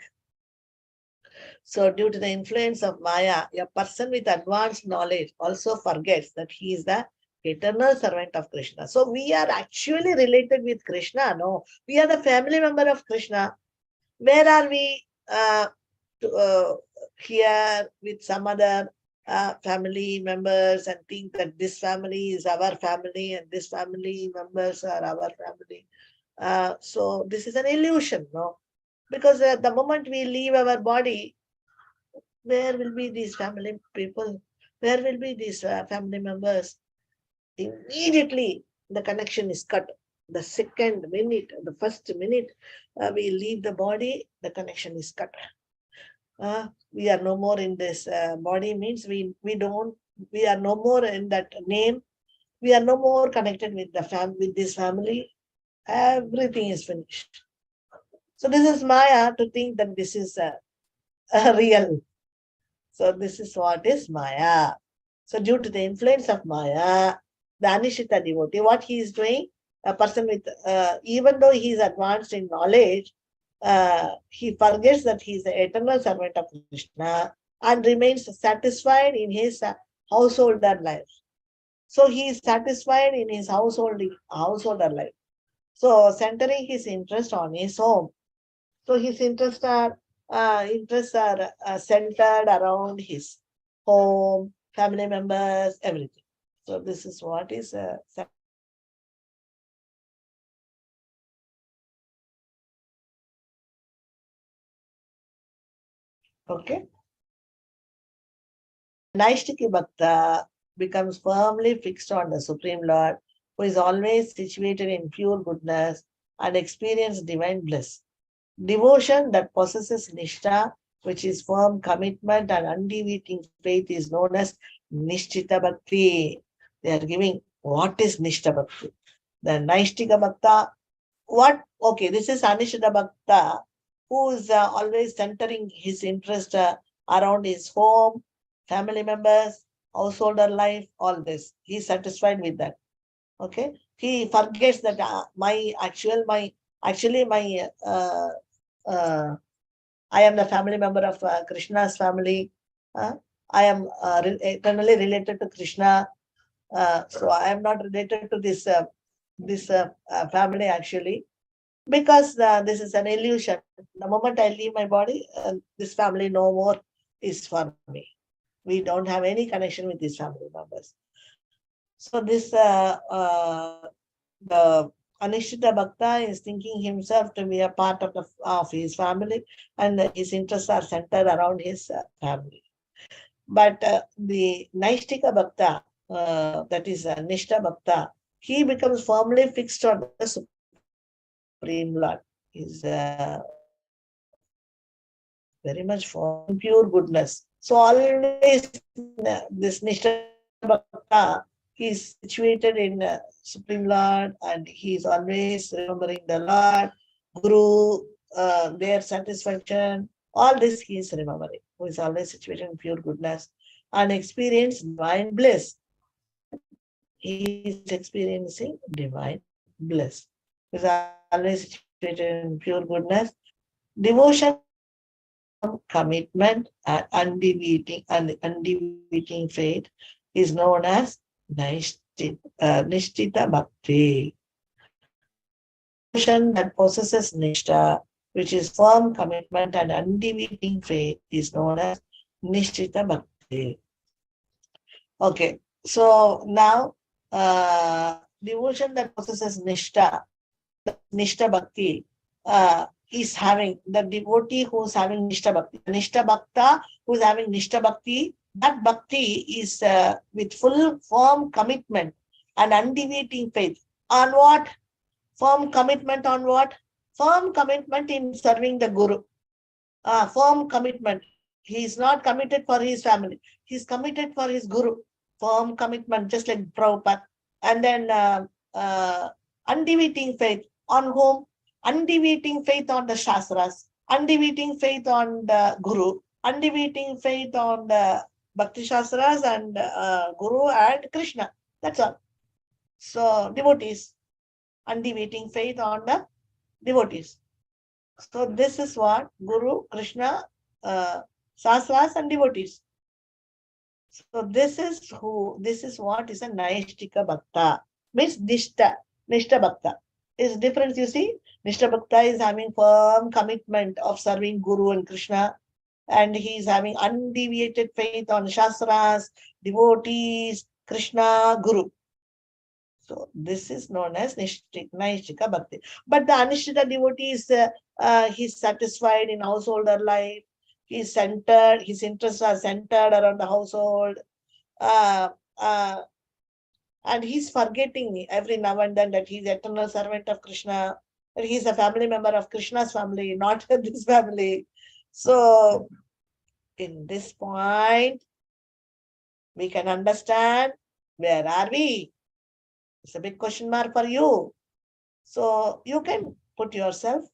So, due to the influence of Maya, a person with advanced knowledge also forgets that he is the eternal servant of Krishna. So, we are actually related with Krishna. No, we are the family member of Krishna. Where are we to, here with some other family members and think that this family is our family and this family members are our family? So, this is an illusion, no? Because the moment we leave our body, where will be these family people? Where will be these family members? Immediately, the connection is cut. The second minute, the first minute we leave the body, the connection is cut. We are no more in this body means we are no more in that name. We are no more connected with with this family. Everything is finished. So this is Maya to think that this is real. So this is what is Maya. So due to the influence of Maya, the Anishita devotee, what he is doing, a person with, even though he is advanced in knowledge, he forgets that he is the eternal servant of Krishna and remains satisfied in his householder life. So he is satisfied in his householder life. So centering his interest on his home. So his interests are centered around his home, family members, everything. So this is what is okay. Naishtiki Bhakta becomes firmly fixed on the Supreme Lord, who is always situated in pure goodness and experience divine bliss. Devotion that possesses Nishtha, which is firm commitment and undeviating faith, is known as Nishtita Bhakti. They are giving what is Nishtha Bhakti. The Naishtika Bhakta, what? Okay, this is Anishita Bhakta, who is always centering his interest around his home, family members, householder life, all this. He is satisfied with that. Okay, he forgets that actually my I am the family member of Krishna's family. I am eternally related to Krishna. So I am not related to this family actually, because this is an illusion. The moment I leave my body, this family no more is for me. We don't have any connection with these family members. So this the Anishita Bhakta is thinking himself to be a part of his family, and his interests are centered around his family. But the Naishtika Bhakta, that is Nishta Bhakta, he becomes firmly fixed on the Supreme Lord. He's very much for pure goodness. So always this Nishta Bhakta, he is situated in Supreme Lord, and he is always remembering the Lord, Guru, their satisfaction. All this he is remembering, who is always situated in pure goodness and experience divine bliss. He is experiencing divine bliss. He is always situated in pure goodness. Devotion, commitment, and undeviating faith is known as Nishtita Bhakti. Devotion that possesses Nishta, which is firm commitment and undeviating faith, is known as Nishtita Bhakti. Okay, so now devotion that possesses Nishta, Nishta Bhakti, is having the devotee who is having Nishta Bhakti. Nishta Bhakta who is having Nishta Bhakti, that Bhakti is with full firm commitment and undeviating faith. On what? Firm commitment on what? Firm commitment in serving the Guru. Firm commitment. He is not committed for his family. He is committed for his Guru. firm commitment, just like Prabhupada. And then undeviating faith on whom? Undeviating faith on the Shastras, undeviating faith on the Guru, undeviating faith on the Bhakti Shastras and Guru and Krishna. That's all. So devotees, undeviating faith on the devotees. So this is what Guru, Krishna, Shastras and devotees. So this is what is a Naishtika Bhakta. Means Nishta Bhakta. Is difference, you see. Nishta Bhakta is having firm commitment of serving Guru and Krishna, and he is having undeviated faith on Shastras, devotees, Krishna, Guru. So this is known as Naishtika Bhakti. But the Anishtita devotee is he's satisfied in householder life. He's centered, his interests are centered around the household. And he's forgetting every now and then that he's eternal servant of Krishna. That he's a family member of Krishna's family, not this family. So in this point, we can understand where are we? It's a big question mark for you. So you can put yourself,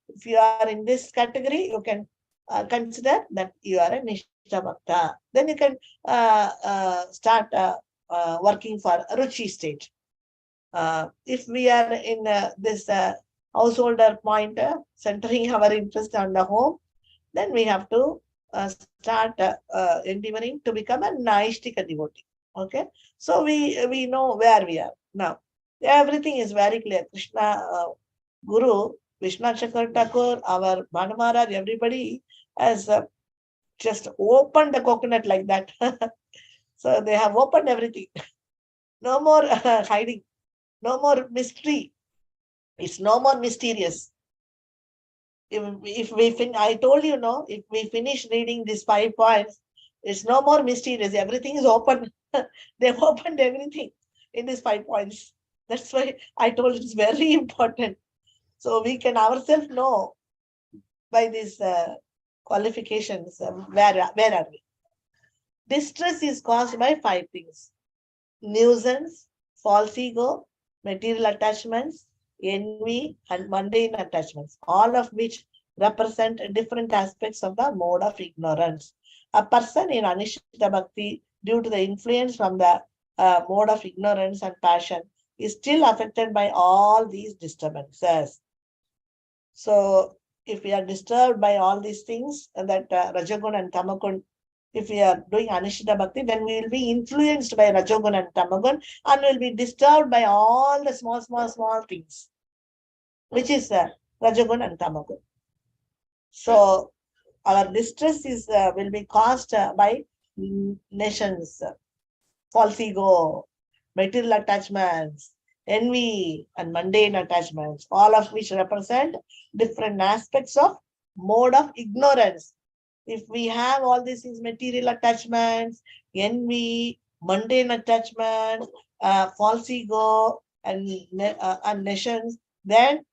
if you are in this category, you can consider that you are a Nishta Bhakta. Then you can start working for Ruchi stage. If we are in this householder point, centering our interest on the home, then we have to start endeavoring to become a Naishtika devotee. Okay, so we know where we are now. Everything is very clear. Krishna, Guru, Vishnu Shankar Thakur, our Bhanu Maharaj, everybody has just opened the coconut like that. So they have opened everything. No more hiding, no more mystery. It's no more mysterious. If we I told you, no, if we finish reading these 5 points, it's no more mysterious. Everything is open. They've opened everything in these 5 points. That's why I told it's very important. So we can ourselves know by these qualifications where are we. Distress is caused by 5 things: nuisance, false ego, material attachments, envy, and mundane attachments, all of which represent different aspects of the mode of ignorance. A person in Anishtita Bhakti, due to the influence from the mode of ignorance and passion, is still affected by all these disturbances. So, if we are disturbed by all these things, that Rajagun and Tamagun, if we are doing Anishtita Bhakti, then we will be influenced by Rajagun and Tamagun and will be disturbed by all the small things, which is Rajagun and Tamagun. So, our distress is will be caused by nations, false ego, material attachments, envy, and mundane attachments, all of which represent different aspects of mode of ignorance. If we have all these things, material attachments, envy, mundane attachments, false ego, and nations, then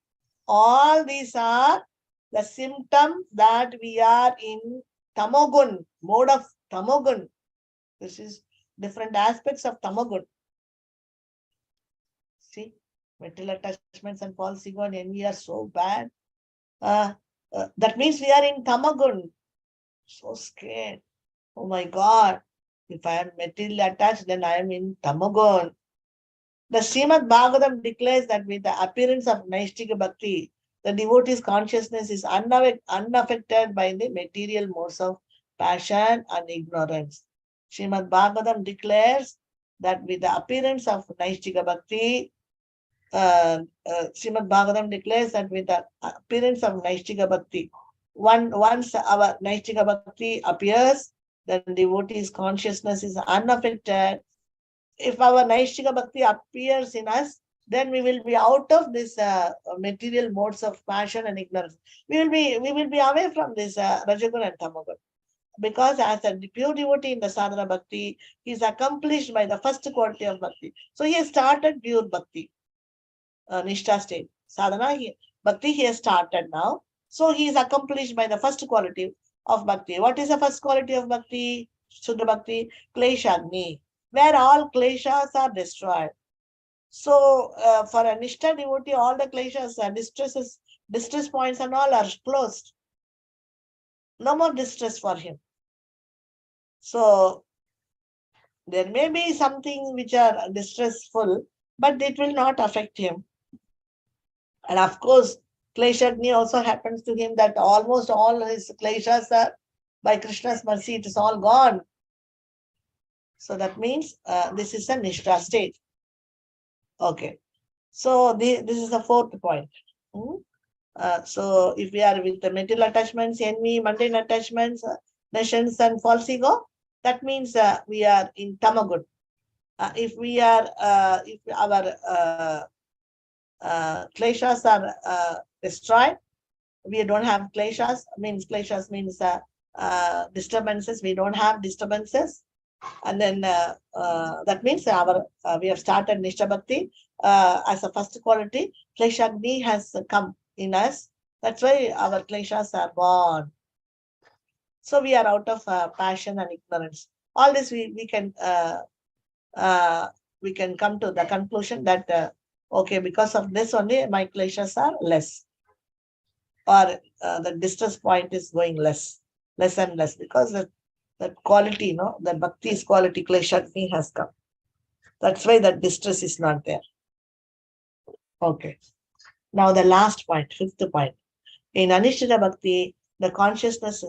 all these are the symptoms that we are in Tamogun, mode of Tamogun. This is different aspects of Tamogun. See, material attachments and false ego and envy are so bad. That means we are in Tamagun. So scared. Oh my God. If I am materially attached, then I am in Tamagun. The Srimad Bhagavatam declares that with the appearance of Naishtika Bhakti, the devotee's consciousness is unaffected by the material modes of passion and ignorance. Srimad Bhagavatam declares that with the appearance of Naishtika Bhakti, Srimad Bhagavatam declares that with the appearance of Naishtika Bhakti, once our Naishtika Bhakti appears, then devotee's consciousness is unaffected. If our Naishtika Bhakti appears in us, then we will be out of this material modes of passion and ignorance. We will be away from this Rajagun and Tamagun. Because as a pure devotee in the sadhana bhakti, he is accomplished by the first quality of bhakti. So he has started pure bhakti, Nishtha state. Sadhana, bhakti he has started now. So he is accomplished by the first quality of bhakti. What is the first quality of bhakti? Suddha Bhakti, Kleshagni. where all kleshas are destroyed. So for a Nishtha devotee, all the kleshas, distress points and all are closed. No more distress for him. So there may be something which are distressful, but it will not affect him. And of course, Kleshagni also happens to him that almost all his kleshas are, by Krishna's mercy, it is all gone. So that means this is a Nishta state. Okay. So this is the fourth point. So if we are with the material attachments, envy, mundane attachments, nations and false ego, that means we are in Tamagud. If we are, if our kleshas are destroyed, we don't have kleshas, kleshas means disturbances, we don't have disturbances. And then that means we have started Nishtha Bhakti as a first quality. Kleshagni has come in us. That's why our kleshas are born. So we are out of passion and ignorance. All this we can come to the conclusion that okay, because of this only my kleshas are less, or the distress point is going less and less, because that quality, the bhakti's quality, kleshagni has come. That's why that distress is not there. Okay. Now the last point, fifth point. In Anishtita Bhakti, the consciousness,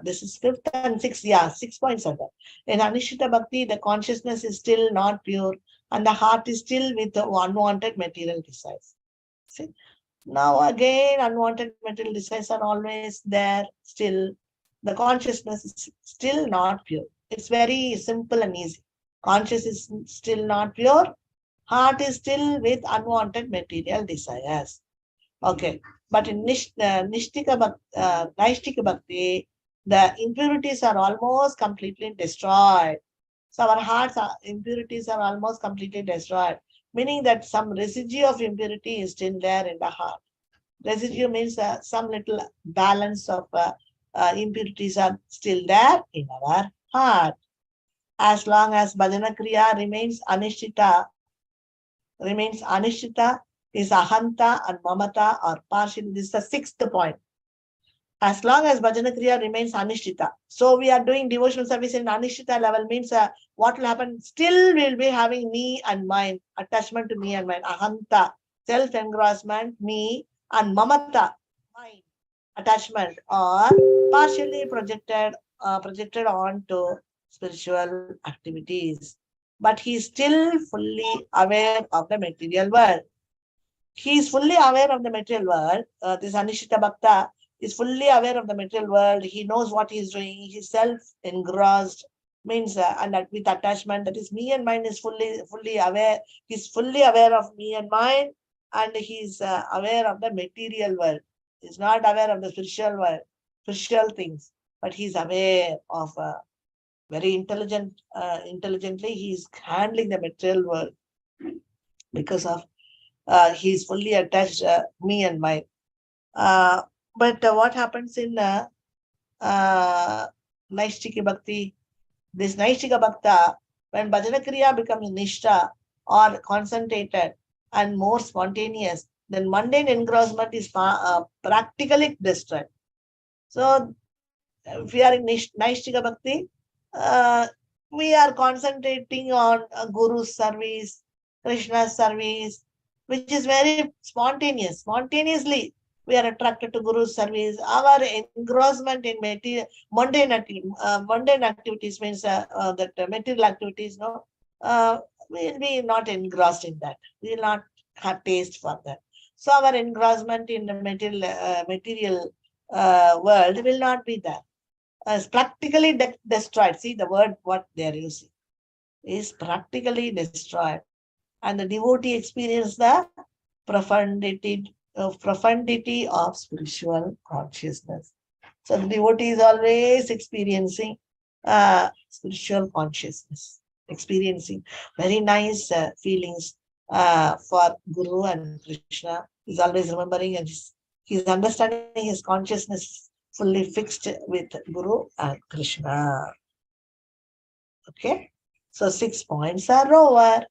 this is fifth and sixth, 6 points are there. In Anishtita Bhakti, the consciousness is still not pure and the heart is still with the unwanted material desires. See? Now again, unwanted material desires are always there still. The consciousness is still not pure. It's very simple and easy. Conscious is still not pure. Heart is still with unwanted material desires. Okay. But in Naishtika Bhakti, the impurities are almost completely destroyed. So our heart's impurities are almost completely destroyed, meaning that some residue of impurity is still there in the heart. Residue means some little balance of impurities are still there in our heart. As long as bhajana kriya remains anishtita, is ahanta and mamata or partial. This is the sixth point. As long as bhajana kriya remains anishtita. So we are doing devotional service in anishtita level, means what will happen? Still we'll be having me and mine, attachment to me and mine, ahanta, self-engrossment, me, and mamata, mine, attachment, are partially projected onto spiritual activities. But he is still fully aware of the material world. He is fully aware of the material world. This Anishita Bhakta is fully aware of the material world. He knows what he is doing. He is self-engrossed, means and with attachment, that is me and mine, is fully aware. He is fully aware of me and mine, and he is aware of the material world. He is not aware of the spiritual world, spiritual things, but he is aware of very intelligently he is handling the material world, because of he is fully attached me and mine. But what happens in Naishtika Bhakti? This Naishtika Bhakta, when Bhajana Kriya becomes Nishta or concentrated and more spontaneous, then mundane engrossment is practically destroyed. So if we are in Naishtika Bhakti, we are concentrating on Guru's service, Krishna's service, which is very spontaneous. Spontaneously, we are attracted to Guru's service. Our engrossment in mundane activities means that material activities, we will be not engrossed in that. We will not have taste for that. So our engrossment in the material world will not be there. Is practically destroyed. See the word what they are using is practically destroyed, and the devotee experiences the profundity of spiritual consciousness. So the devotee is always experiencing spiritual consciousness, experiencing very nice feelings for Guru and Krishna. He's always remembering, and he's understanding his consciousness fully fixed with Guru and Krishna. Okay. So 6 points are over.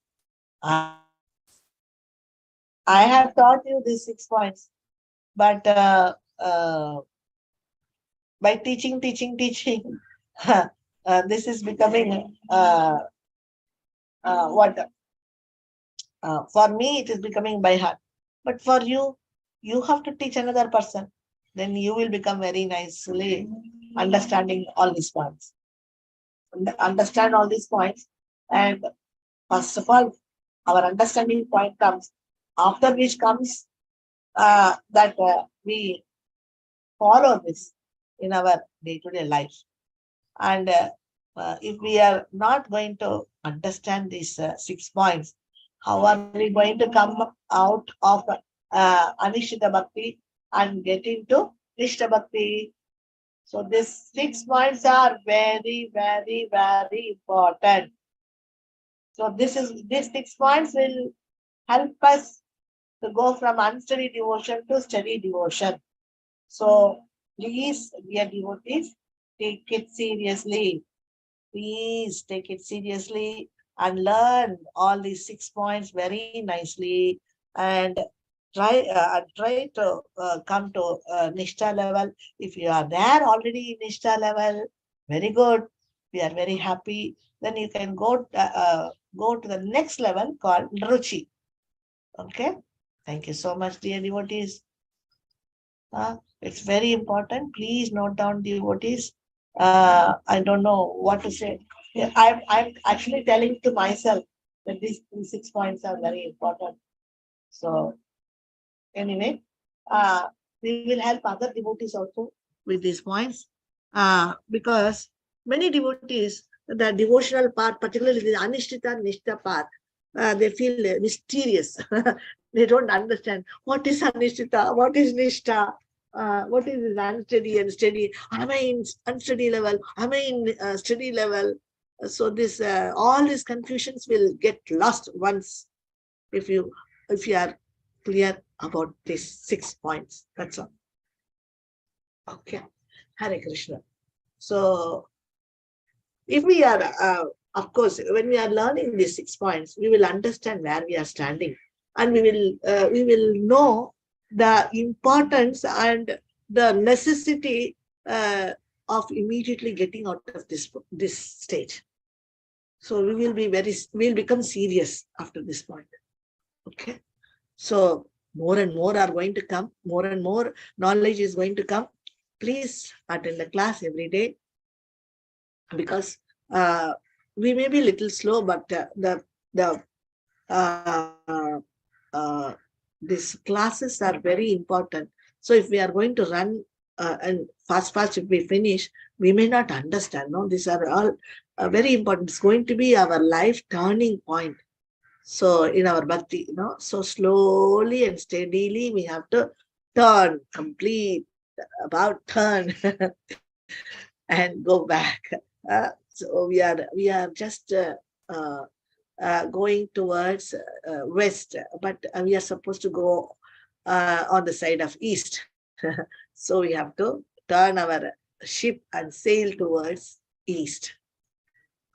I have taught you these 6 points, but by teaching, this is becoming what? For me, it is becoming by heart. But for you, you have to teach another person. Then you will become very nicely understanding all these points. Understand all these points. And first of all, our understanding point comes, after which comes that we follow this in our day-to-day life. And if we are not going to understand these 6 points, how are we going to come out of Anishita Bhakti and get into Nishta Bhakti? So these 6 points are very, very, very important. So these 6 points will help us to go from unsteady devotion to steady devotion. So please, dear devotees, take it seriously. Please take it seriously and learn all these 6 points very nicely, and try to come to Nishta level. If you are there already in Nishta level, very good. We are very happy. Then you can go to the next level called Ruchi. Okay. Thank you so much, dear devotees. It's very important. Please note down, devotees. I don't know what to say. Yeah, I'm actually telling to myself that these 6 points are very important. So anyway, we will help other devotees also with these points, because many devotees, the devotional part, particularly the Anishtita Nishta part, they feel mysterious. They don't understand what is Anishtita, what is Nishta, what is this unsteady and steady. Am I in unsteady level? Am I in steady level? So this all these confusions will get lost once if you are clear about these 6 points. That's all. Okay. Hare Krishna. So if we are, of course, when we are learning these 6 points, we will understand where we are standing, and we will know the importance and the necessity of immediately getting out of this stage. So we'll become serious after this point. Okay. So more and more are going to come, more and more knowledge is going to come. Please attend the class every day, because we may be a little slow, but these classes are very important. So if we are going to run and fast, if we finish, we may not understand. No, these are all very important. It's going to be our life turning point. So in our bhakti, so slowly and steadily we have to turn, complete, about turn and go back. So we are just going towards west, but we are supposed to go on the side of east. So we have to turn our ship and sail towards east.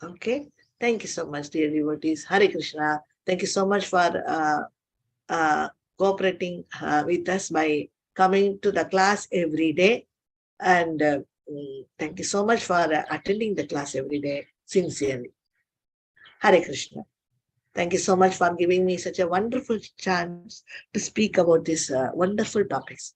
Okay. Thank you so much, dear devotees. Hare Krishna. Thank you so much for cooperating with us by coming to the class every day. And thank you so much for attending the class every day sincerely. Hare Krishna. Thank you so much for giving me such a wonderful chance to speak about these wonderful topics.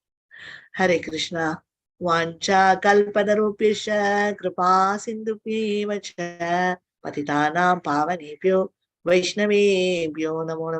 Hare Krishna. Vancha kalpadarupyascha kripa sindhupyevacha patitanam pavanebhyo Vaishnavebhyo namo namaha.